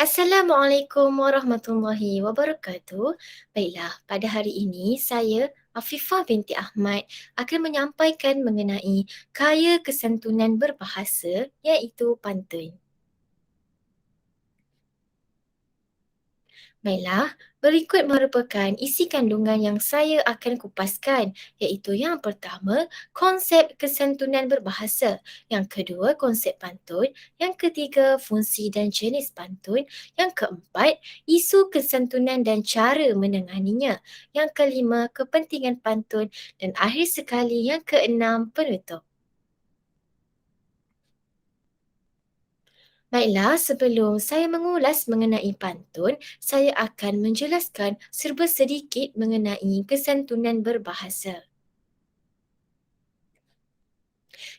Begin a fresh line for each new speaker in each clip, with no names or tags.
Assalamualaikum warahmatullahi wabarakatuh. Baiklah, pada hari ini saya, Afifah binti Ahmad, akan menyampaikan mengenai kaya kesantunan berbahasa iaitu pantun. Baiklah, berikut merupakan isi kandungan yang saya akan kupaskan, iaitu yang pertama, konsep kesantunan berbahasa, yang kedua, konsep pantun, yang ketiga, fungsi dan jenis pantun, yang keempat, isu kesantunan dan cara menenganinya, yang kelima, kepentingan pantun, dan akhir sekali yang keenam, penutup. Baiklah, sebelum saya mengulas mengenai pantun, saya akan menjelaskan serba sedikit mengenai kesantunan berbahasa.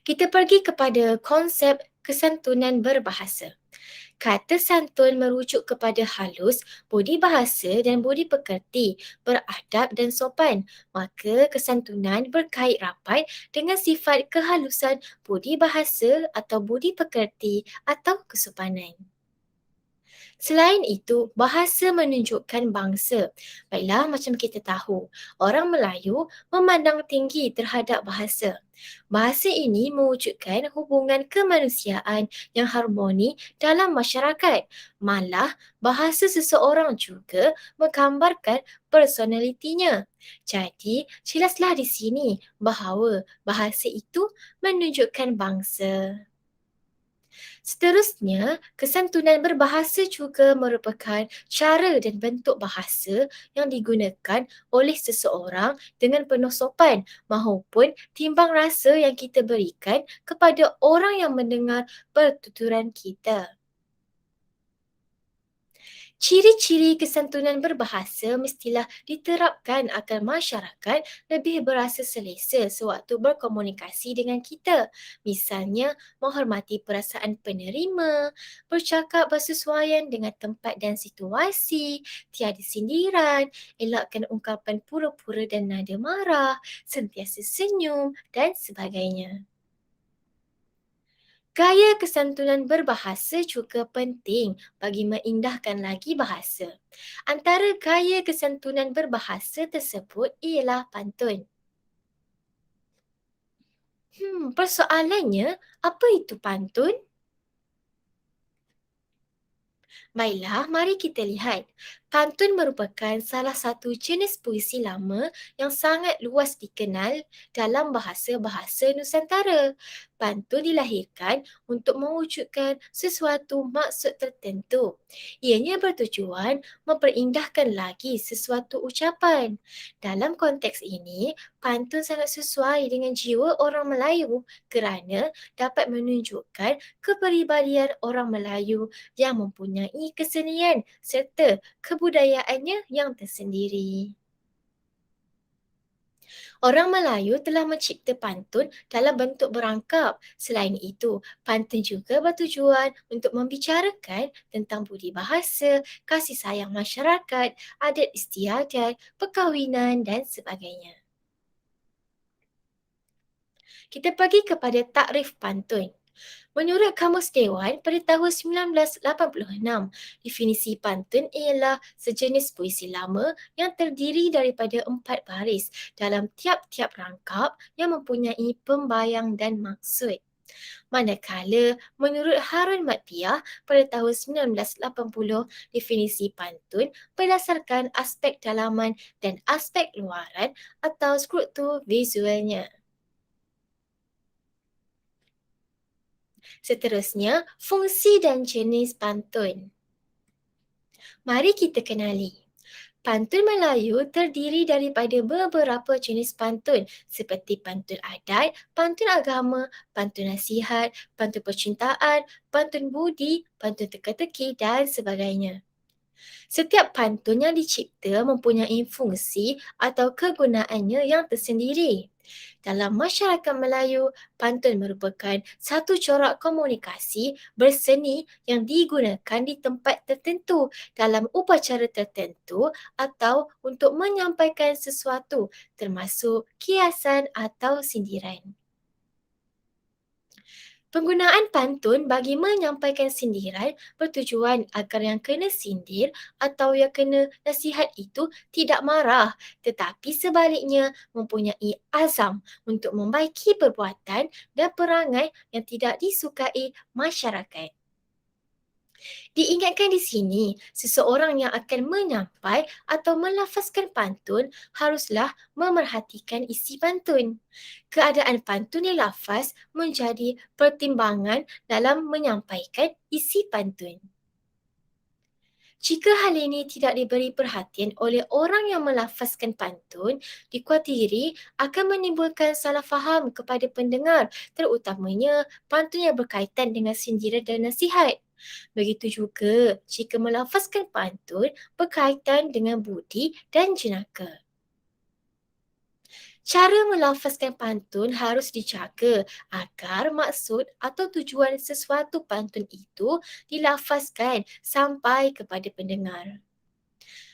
Kita pergi kepada konsep kesantunan berbahasa. Kata santun merujuk kepada halus, budi bahasa dan budi pekerti, beradab dan sopan. Maka kesantunan berkait rapat dengan sifat kehalusan budi bahasa atau budi pekerti atau kesopanan. Selain itu, bahasa menunjukkan bangsa. Baiklah, macam kita tahu, orang Melayu memandang tinggi terhadap bahasa. Bahasa ini mewujudkan hubungan kemanusiaan yang harmoni dalam masyarakat. Malah, bahasa seseorang juga menggambarkan personalitinya. Jadi, jelaslah di sini bahawa bahasa itu menunjukkan bangsa. Seterusnya, kesantunan berbahasa juga merupakan cara dan bentuk bahasa yang digunakan oleh seseorang dengan penuh sopan maupun timbang rasa yang kita berikan kepada orang yang mendengar pertuturan kita. Ciri-ciri kesantunan berbahasa mestilah diterapkan agar masyarakat lebih berasa selesa sewaktu berkomunikasi dengan kita. Misalnya, menghormati perasaan penerima, bercakap bersesuaian dengan tempat dan situasi, tiada sindiran, elakkan ungkapan pura-pura dan nada marah, sentiasa senyum dan sebagainya. Gaya kesantunan berbahasa juga penting bagi mengindahkan lagi bahasa. Antara gaya kesantunan berbahasa tersebut ialah pantun. Persoalannya, apa itu pantun? Baiklah, mari kita lihat. Pantun merupakan salah satu jenis puisi lama yang sangat luas dikenal dalam bahasa-bahasa Nusantara. Pantun dilahirkan untuk mewujudkan sesuatu maksud tertentu. Ianya bertujuan memperindahkan lagi sesuatu ucapan. Dalam konteks ini, pantun sangat sesuai dengan jiwa orang Melayu kerana dapat menunjukkan kepribadian orang Melayu yang mempunyai kesenian serta kebudayaannya yang tersendiri. Orang Melayu telah mencipta pantun dalam bentuk berangkap. Selain itu, pantun juga bertujuan untuk membicarakan tentang budi bahasa, kasih sayang masyarakat, adat istiadat, perkahwinan dan sebagainya. Kita pergi kepada takrif pantun. Menurut Kamus Dewan pada tahun 1986, definisi pantun ialah sejenis puisi lama yang terdiri daripada 4 baris dalam tiap-tiap rangkap yang mempunyai pembayang dan maksud. Manakala, menurut Harun Matpiah pada tahun 1980, definisi pantun berdasarkan aspek dalaman dan aspek luaran atau struktur visualnya. Seterusnya, fungsi dan jenis pantun. Mari kita kenali. Pantun Melayu terdiri daripada beberapa jenis pantun seperti pantun adat, pantun agama, pantun nasihat, pantun percintaan, pantun budi, pantun teka-teki dan sebagainya. Setiap pantun yang dicipta mempunyai fungsi atau kegunaannya yang tersendiri. Dalam masyarakat Melayu, pantun merupakan satu corak komunikasi berseni yang digunakan di tempat tertentu, dalam upacara tertentu atau untuk menyampaikan sesuatu termasuk kiasan atau sindiran. Penggunaan pantun bagi menyampaikan sindiran bertujuan agar yang kena sindir atau yang kena nasihat itu tidak marah, tetapi sebaliknya mempunyai azam untuk membaiki perbuatan dan perangai yang tidak disukai masyarakat. Diingatkan di sini, seseorang yang akan menyampai atau melafazkan pantun haruslah memerhatikan isi pantun. Keadaan pantun yang lafaz menjadi pertimbangan dalam menyampaikan isi pantun. Jika hal ini tidak diberi perhatian oleh orang yang melafazkan pantun, dikhawatiri akan menimbulkan salah faham kepada pendengar, terutamanya pantun yang berkaitan dengan sindiran dan nasihat. Begitu juga jika melafazkan pantun berkaitan dengan budi dan jenaka. Cara melafazkan pantun harus dijaga agar maksud atau tujuan sesuatu pantun itu dilafazkan sampai kepada pendengar.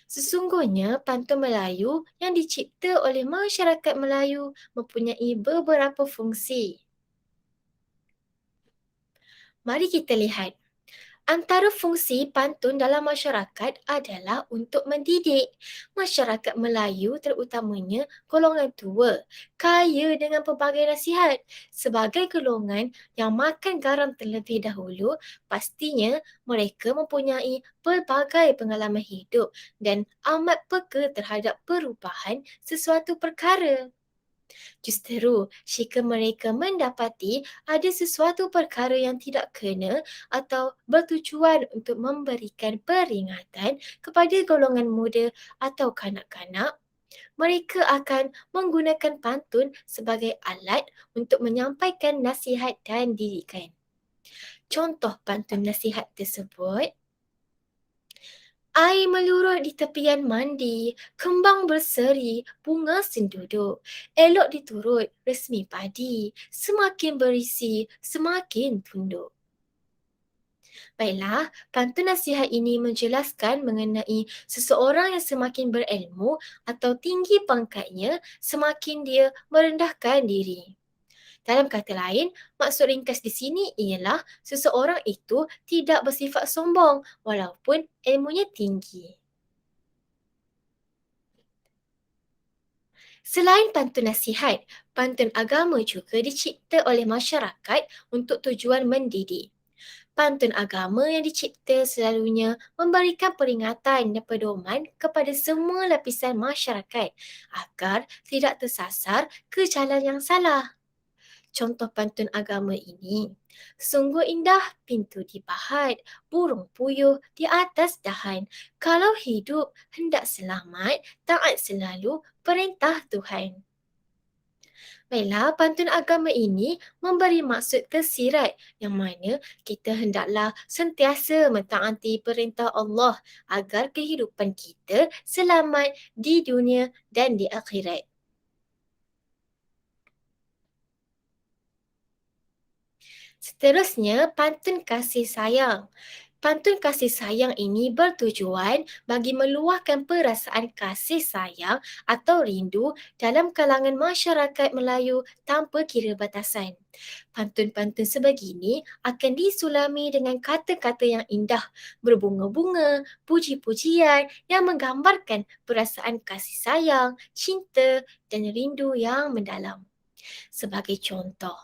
Sesungguhnya pantun Melayu yang dicipta oleh masyarakat Melayu mempunyai beberapa fungsi. Mari kita lihat. Antara fungsi pantun dalam masyarakat adalah untuk mendidik. Masyarakat Melayu terutamanya golongan tua, kaya dengan pelbagai nasihat. Sebagai golongan yang makan garam terlebih dahulu, pastinya mereka mempunyai pelbagai pengalaman hidup dan amat peka terhadap perubahan sesuatu perkara. Justeru, jika mereka mendapati ada sesuatu perkara yang tidak kena atau bertujuan untuk memberikan peringatan kepada golongan muda atau kanak-kanak, mereka akan menggunakan pantun sebagai alat untuk menyampaikan nasihat dan didikan. Contoh pantun nasihat tersebut: air meluruh di tepian mandi, kembang berseri, bunga senduduk. Elok diturut resmi padi, semakin berisi, semakin tunduk. Baiklah, pantun nasihat ini menjelaskan mengenai seseorang yang semakin berilmu atau tinggi pangkatnya, semakin dia merendahkan diri. Dalam kata lain, maksud ringkas di sini ialah seseorang itu tidak bersifat sombong walaupun ilmunya tinggi. Selain pantun nasihat, pantun agama juga dicipta oleh masyarakat untuk tujuan mendidik. Pantun agama yang dicipta selalunya memberikan peringatan dan pedoman kepada semua lapisan masyarakat agar tidak tersasar ke jalan yang salah. Contoh pantun agama ini: sungguh indah pintu dipahat, burung puyuh di atas dahan. Kalau hidup hendak selamat, taat selalu perintah Tuhan. Baiklah, pantun agama ini memberi maksud tersirat yang mana kita hendaklah sentiasa mentaati perintah Allah agar kehidupan kita selamat di dunia dan di akhirat. Seterusnya, pantun kasih sayang. Pantun kasih sayang ini bertujuan bagi meluahkan perasaan kasih sayang atau rindu dalam kalangan masyarakat Melayu tanpa kira batasan. Pantun-pantun sebegini akan disulami dengan kata-kata yang indah, berbunga-bunga, puji-pujian yang menggambarkan perasaan kasih sayang, cinta dan rindu yang mendalam. Sebagai contoh,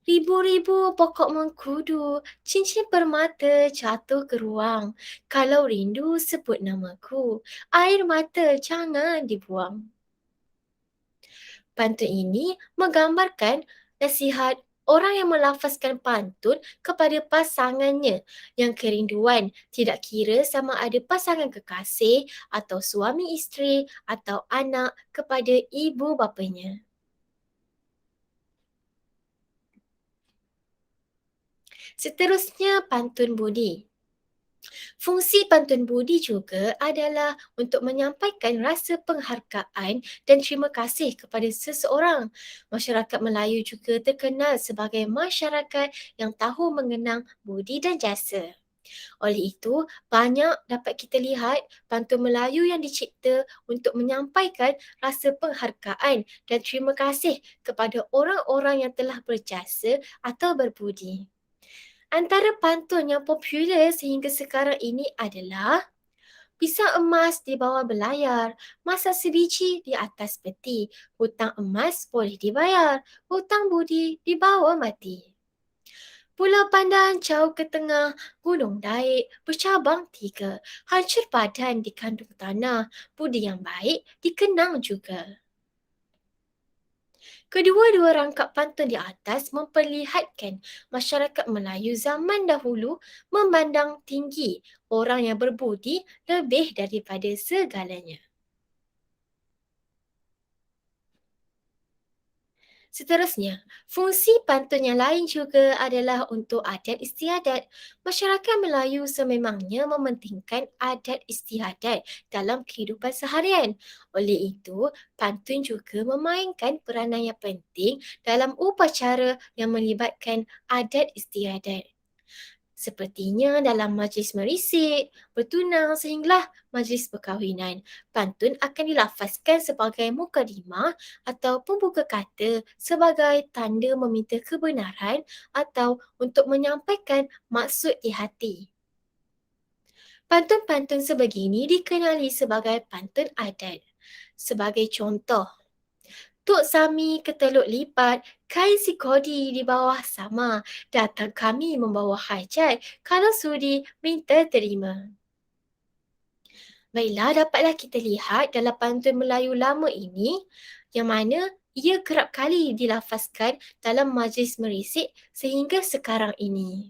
ribu-ribu pokok mengkudu, cincin permata jatuh ke ruang. Kalau rindu sebut namaku, air mata jangan dibuang. Pantun ini menggambarkan nasihat orang yang melafazkan pantun kepada pasangannya yang kerinduan tidak kira sama ada pasangan kekasih atau suami isteri atau anak kepada ibu bapanya. Seterusnya, pantun budi. Fungsi pantun budi juga adalah untuk menyampaikan rasa penghargaan dan terima kasih kepada seseorang. Masyarakat Melayu juga terkenal sebagai masyarakat yang tahu mengenang budi dan jasa. Oleh itu, banyak dapat kita lihat pantun Melayu yang dicipta untuk menyampaikan rasa penghargaan dan terima kasih kepada orang-orang yang telah berjasa atau berbudi. Antara pantun yang popular sehingga sekarang ini adalah pisang emas di bawah belayar, masak sebiji di atas peti, hutang emas boleh dibayar, hutang budi dibawa mati. Pulau Pandan jauh ke tengah, gunung daik, bercabang tiga, hancur badan di kandung tanah, budi yang baik dikenang juga. Kedua-dua rangkap pantun di atas memperlihatkan masyarakat Melayu zaman dahulu memandang tinggi orang yang berbudi lebih daripada segalanya. Seterusnya, fungsi pantun yang lain juga adalah untuk adat istiadat. Masyarakat Melayu sememangnya mementingkan adat istiadat dalam kehidupan seharian. Oleh itu, pantun juga memainkan peranan yang penting dalam upacara yang melibatkan adat istiadat. Sepertinya dalam majlis merisik, bertunang sehinggalah majlis perkahwinan, pantun akan dilafazkan sebagai mukadimah atau pembuka kata sebagai tanda meminta kebenaran atau untuk menyampaikan maksud di hati. Pantun-pantun sebegini dikenali sebagai pantun adat. Sebagai contoh, Tok Sami keteluk lipat, kain si kodi di bawah sama. Datang kami membawa hajat, kalau sudi minta terima. Baiklah, dapatlah kita lihat dalam pantun Melayu lama ini yang mana ia kerap kali dilafazkan dalam majlis merisik sehingga sekarang ini.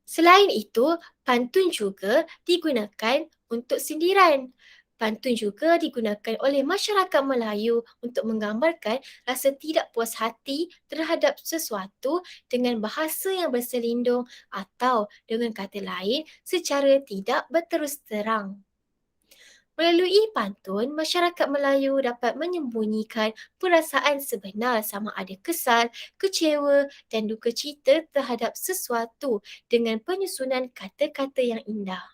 Selain itu, pantun juga digunakan untuk sindiran. Pantun juga digunakan oleh masyarakat Melayu untuk menggambarkan rasa tidak puas hati terhadap sesuatu dengan bahasa yang berselindung atau dengan kata lain secara tidak berterus terang. Melalui pantun, masyarakat Melayu dapat menyembunyikan perasaan sebenar sama ada kesal, kecewa dan duka cita terhadap sesuatu dengan penyusunan kata-kata yang indah.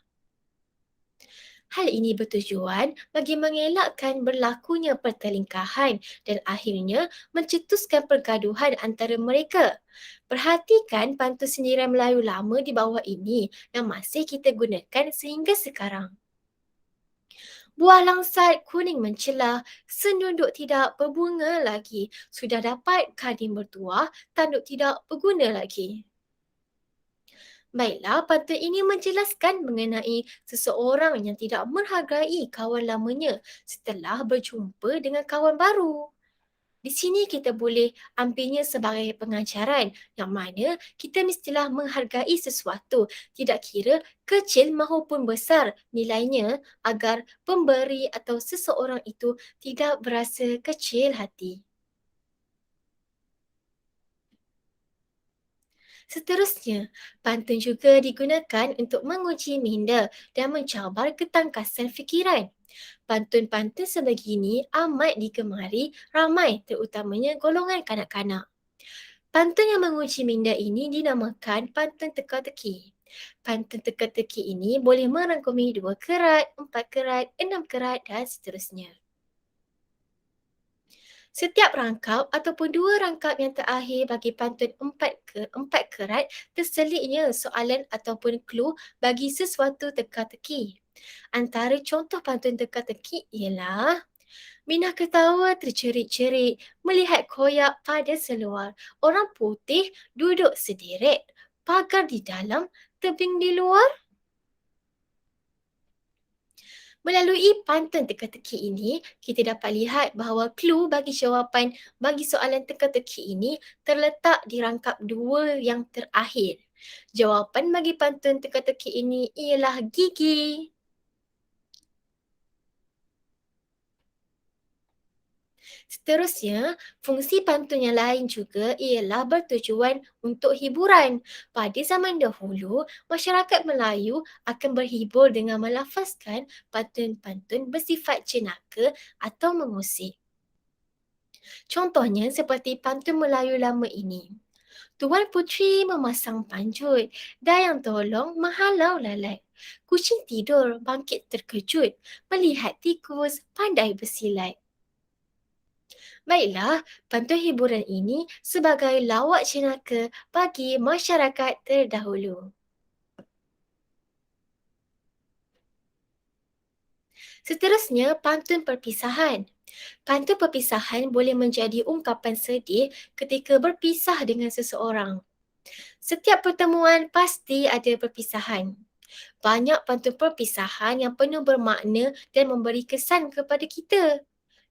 Hal ini bertujuan bagi mengelakkan berlakunya pertelingkahan dan akhirnya mencetuskan pergaduhan antara mereka. Perhatikan pantun sindiran Melayu lama di bawah ini yang masih kita gunakan sehingga sekarang. Buah langsat kuning mencelah, senunduk tidak berbunga lagi. Sudah dapat kading bertuah, tanduk tidak berguna lagi. Baiklah, pantun ini menjelaskan mengenai seseorang yang tidak menghargai kawan lamanya setelah berjumpa dengan kawan baru. Di sini kita boleh ambilnya sebagai pengajaran yang mana kita mestilah menghargai sesuatu, tidak kira kecil maupun besar nilainya agar pemberi atau seseorang itu tidak berasa kecil hati. Seterusnya, pantun juga digunakan untuk menguji minda dan mencabar ketangkasan fikiran. Pantun-pantun sebegini amat digemari ramai terutamanya golongan kanak-kanak. Pantun yang menguji minda ini dinamakan pantun teka-teki. Pantun teka-teki ini boleh merangkumi 2 kerat, 4 kerat, 6 kerat dan seterusnya. Setiap rangkap ataupun 2 rangkap yang terakhir bagi pantun 4 kerat terselitnya soalan ataupun clue bagi sesuatu teka-teki. Antara contoh pantun teka-teki ialah Minah ketawa tercerit-cerit melihat koyak pada seluar. Orang putih duduk sederet. Pagar di dalam, tebing di luar. Melalui pantun teka-teki ini, kita dapat lihat bahawa clue bagi jawapan bagi soalan teka-teki ini terletak di rangkap 2 yang terakhir. Jawapan bagi pantun teka-teki ini ialah gigi. Seterusnya, fungsi pantun yang lain juga ialah bertujuan untuk hiburan. Pada zaman dahulu, masyarakat Melayu akan berhibur dengan melafazkan pantun-pantun bersifat jenaka atau mengusik. Contohnya seperti pantun Melayu lama ini. Tuan Puteri memasang panjut. Dayang tolong menghalau lalat. Kucing tidur bangkit terkejut melihat tikus pandai bersilat. Baiklah, pantun hiburan ini sebagai lawak jenaka bagi masyarakat terdahulu. Seterusnya, pantun perpisahan. Pantun perpisahan boleh menjadi ungkapan sedih ketika berpisah dengan seseorang. Setiap pertemuan pasti ada perpisahan. Banyak pantun perpisahan yang penuh bermakna dan memberi kesan kepada kita.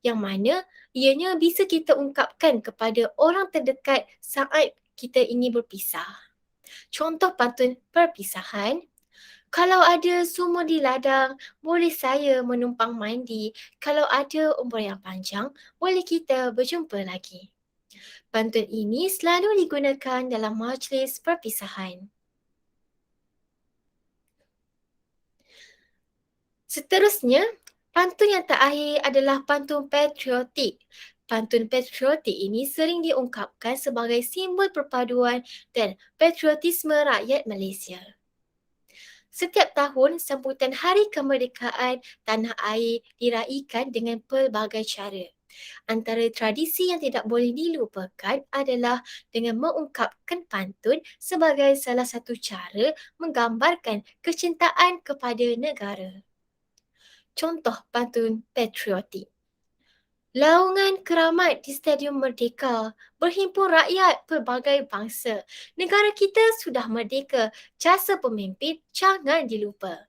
Yang mana ianya bisa kita ungkapkan kepada orang terdekat saat kita ingin berpisah. Contoh pantun perpisahan, kalau ada sumur di ladang, boleh saya menumpang mandi. Kalau ada umur yang panjang, boleh kita berjumpa lagi. Pantun ini selalu digunakan dalam majlis perpisahan. Seterusnya, pantun yang terakhir adalah pantun patriotik. Pantun patriotik ini sering diungkapkan sebagai simbol perpaduan dan patriotisme rakyat Malaysia. Setiap tahun, sambutan Hari Kemerdekaan Tanah Air diraikan dengan pelbagai cara. Antara tradisi yang tidak boleh dilupakan adalah dengan mengungkapkan pantun sebagai salah satu cara menggambarkan kecintaan kepada negara. Contoh pantun patriotik. Laungan keramat di Stadium Merdeka, berhimpun rakyat pelbagai bangsa. Negara kita sudah merdeka, jasa pemimpin jangan dilupa.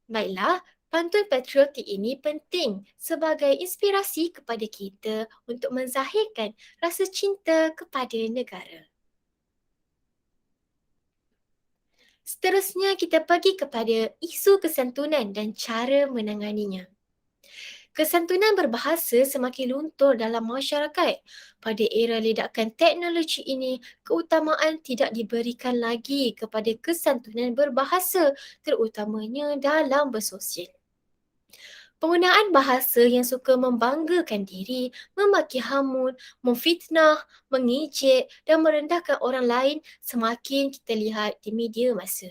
Baiklah, pantun patriotik ini penting sebagai inspirasi kepada kita untuk menzahirkan rasa cinta kepada negara. Seterusnya kita pergi kepada isu kesantunan dan cara menanganinya. Kesantunan berbahasa semakin luntur dalam masyarakat. Pada era ledakan teknologi ini, keutamaan tidak diberikan lagi kepada kesantunan berbahasa, terutamanya dalam bersosial. Penggunaan bahasa yang suka membanggakan diri, memaki hamun, memfitnah, mengejek dan merendahkan orang lain semakin kita lihat di media masa.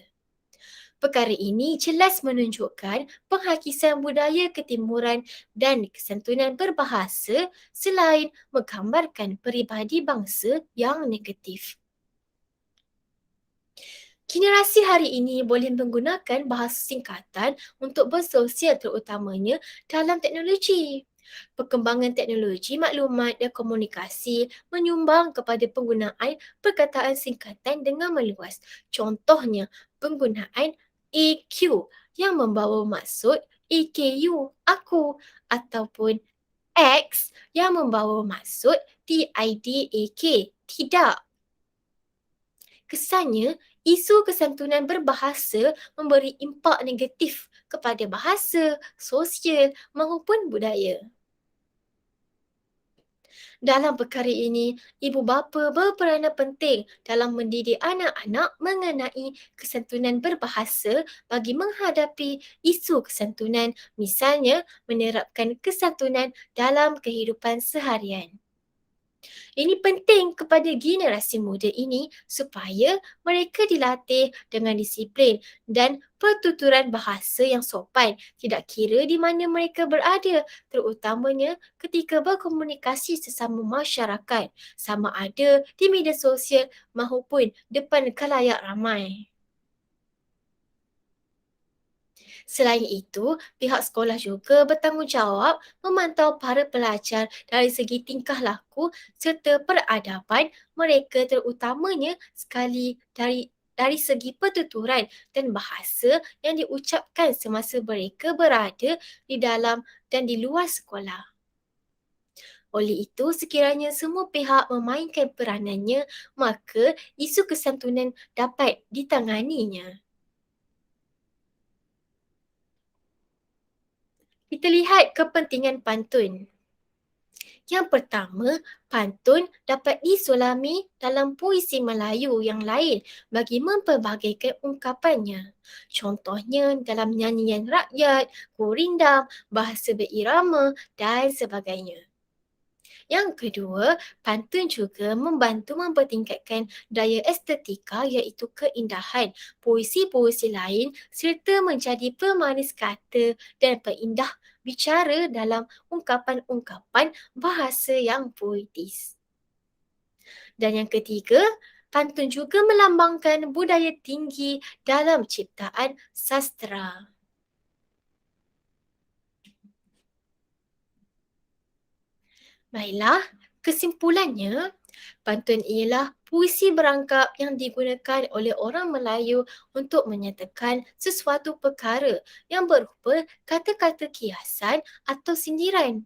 Perkara ini jelas menunjukkan penghakisan budaya ketimuran dan kesantunan berbahasa selain menggambarkan peribadi bangsa yang negatif. Generasi hari ini boleh menggunakan bahasa singkatan untuk bersosial terutamanya dalam teknologi. Perkembangan teknologi maklumat dan komunikasi menyumbang kepada penggunaan perkataan singkatan dengan meluas. Contohnya, penggunaan EQ yang membawa maksud EKU, aku, ataupun X yang membawa maksud TIDAK, tidak. Kesannya, isu kesantunan berbahasa memberi impak negatif kepada bahasa, sosial maupun budaya. Dalam perkara ini, ibu bapa berperanan penting dalam mendidik anak-anak mengenai kesantunan berbahasa bagi menghadapi isu kesantunan, misalnya menerapkan kesantunan dalam kehidupan seharian. Ini penting kepada generasi muda ini supaya mereka dilatih dengan disiplin dan pertuturan bahasa yang sopan, tidak kira di mana mereka berada, terutamanya ketika berkomunikasi sesama masyarakat, sama ada di media sosial maupun depan khalayak ramai. Selain itu, pihak sekolah juga bertanggungjawab memantau para pelajar dari segi tingkah laku serta peradaban mereka, terutamanya sekali dari segi pertuturan dan bahasa yang diucapkan semasa mereka berada di dalam dan di luar sekolah. Oleh itu, sekiranya semua pihak memainkan peranannya, maka isu kesantunan dapat ditanganinya. Kita lihat kepentingan pantun. Yang pertama, pantun dapat disulami dalam puisi Melayu yang lain bagi mempelbagaikan ungkapannya. Contohnya dalam nyanyian rakyat, gurindam, bahasa berirama dan sebagainya. Yang kedua, pantun juga membantu mempertingkatkan daya estetika iaitu keindahan puisi-puisi lain serta menjadi pemanis kata dan peindah bicara dalam ungkapan-ungkapan bahasa yang puitis. Dan yang ketiga, pantun juga melambangkan budaya tinggi dalam ciptaan sastera. Baiklah, kesimpulannya, pantun ialah puisi berangkap yang digunakan oleh orang Melayu untuk menyatakan sesuatu perkara yang berupa kata-kata kiasan atau sindiran.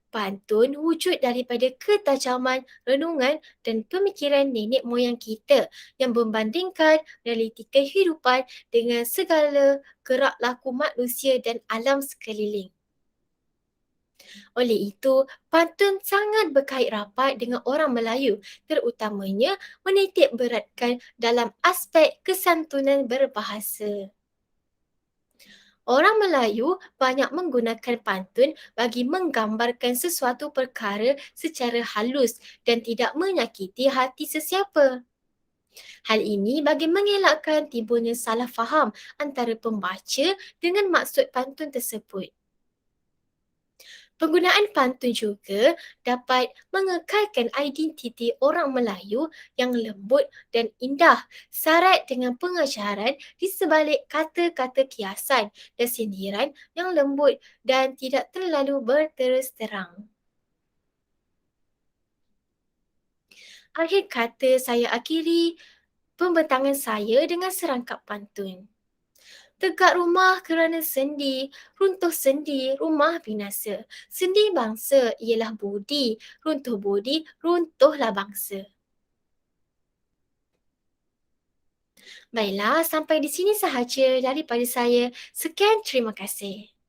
Pantun wujud daripada ketajaman, renungan dan pemikiran nenek moyang kita yang membandingkan realiti kehidupan dengan segala gerak laku manusia dan alam sekeliling. Oleh itu, pantun sangat berkait rapat dengan orang Melayu, terutamanya menitik beratkan dalam aspek kesantunan berbahasa. Orang Melayu banyak menggunakan pantun bagi menggambarkan sesuatu perkara secara halus dan tidak menyakiti hati sesiapa. Hal ini bagi mengelakkan timbulnya salah faham antara pembaca dengan maksud pantun tersebut. Penggunaan pantun juga dapat mengekalkan identiti orang Melayu yang lembut dan indah syarat dengan pengajaran di sebalik kata-kata kiasan dan sindiran yang lembut dan tidak terlalu berterus terang. Akhir kata saya akhiri pembentangan saya dengan serangkap pantun. Tegak rumah kerana sendi, runtuh sendi, rumah binasa. Sendi bangsa ialah budi, runtuh budi, runtuhlah bangsa. Baiklah, sampai di sini sahaja daripada saya. Sekian, terima kasih.